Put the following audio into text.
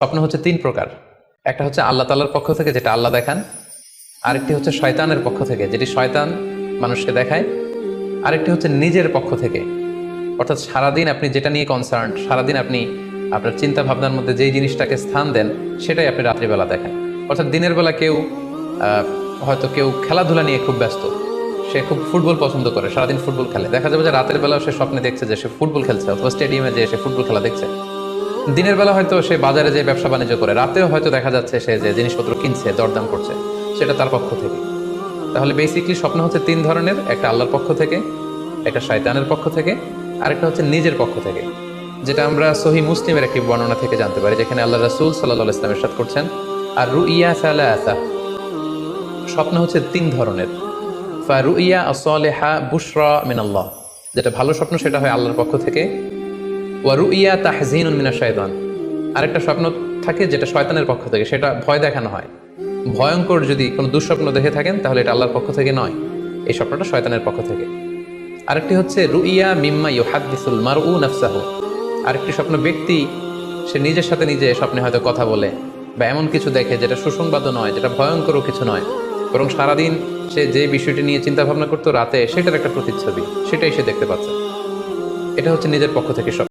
স্বপ্ন হচ্ছে তিন প্রকার। একটা হচ্ছে আল্লাহ তাআলার পক্ষ থেকে, যেটা আল্লাহ দেখান। আরেকটি হচ্ছে শয়তানের পক্ষ থেকে, যেটি শয়তান মানুষকে দেখায়। আরেকটি হচ্ছে নিজের পক্ষ থেকে, অর্থাৎ সারাদিন আপনি যেটা নিয়ে কনসার্ন, সারাদিন আপনি আপনার চিন্তা ভাবনার মধ্যে যেই জিনিসটাকে স্থান দেন, সেটাই আপনি রাত্রিবেলা দেখেন। অর্থাৎ দিনের বেলা হয়তো কেউ খেলাধুলা নিয়ে খুব ব্যস্ত, সে খুব ফুটবল পছন্দ করে, সারাদিন ফুটবল খেলে, দেখা যাবে যে রাতের বেলাও সে স্বপ্নে দেখছে যে সে ফুটবল খেলছে, অথবা স্টেডিয়ামে যে সে ফুটবল খেলা দেখছে। দিনের বেলা হয়তো সে বাজারে যে ব্যবসা বাণিজ্য করে, রাতেও হয়তো দেখা যাচ্ছে সে যে জিনিসপত্র কিনছে, দরদাম করছে, সেটা তার পক্ষ থেকে। তাহলে বেসিকলি স্বপ্ন হচ্ছে তিন ধরনের: একটা আল্লাহর পক্ষ থেকে, একটা শয়তানের পক্ষ থেকে, আরেকটা হচ্ছে নিজের পক্ষ থেকে, যেটা আমরা সহিহ মুসলিমের একটি বর্ণনা থেকে জানতে পারি, যেখানে আল্লাহ রাসূল সাল্লাল্লাহু আলাইহি ওয়াসাল্লাম ইরশাদ করছেন, আর রুইয়া সালাসা, স্বপ্ন হচ্ছে তিন ধরনের। ফারুইয়া আস-সালিহা বুশরা মিনাল্লাহ, যেটা ভালো স্বপ্ন সেটা হয় আল্লাহর পক্ষ থেকে। ওয়া রুইয়া তাহজিনুন মিনাশ শাইতান, আরেকটা স্বপ্ন থাকে যেটা শয়তানের পক্ষ থেকে, সেটা ভয় দেখানো হয়। ভয়ঙ্কর যদি কোনো দুঃস্বপ্ন দেখে থাকেন তাহলে এটা আল্লাহর পক্ষ থেকে নয়, এই স্বপ্নটা শয়তানের পক্ষ থেকে। আরেকটি হচ্ছে রুইয়া মিম্মা ইউহাদ্দিসুল মারউ নাফসাহু, আরেকটি স্বপ্ন ব্যক্তি সে নিজের সাথে নিজে স্বপ্নে হয়তো কথা বলে বা এমন কিছু দেখে যেটা সুসংবাদও নয়, যেটা ভয়ঙ্করও কিছু নয়, বরং সারাদিন সে যে বিষয়টি নিয়ে চিন্তা ভাবনা করতো, রাতে সেটার একটা প্রতিচ্ছবি, সেটাই সে দেখতে পাচ্ছে। এটা হচ্ছে নিজের পক্ষ থেকে স্বপ্ন।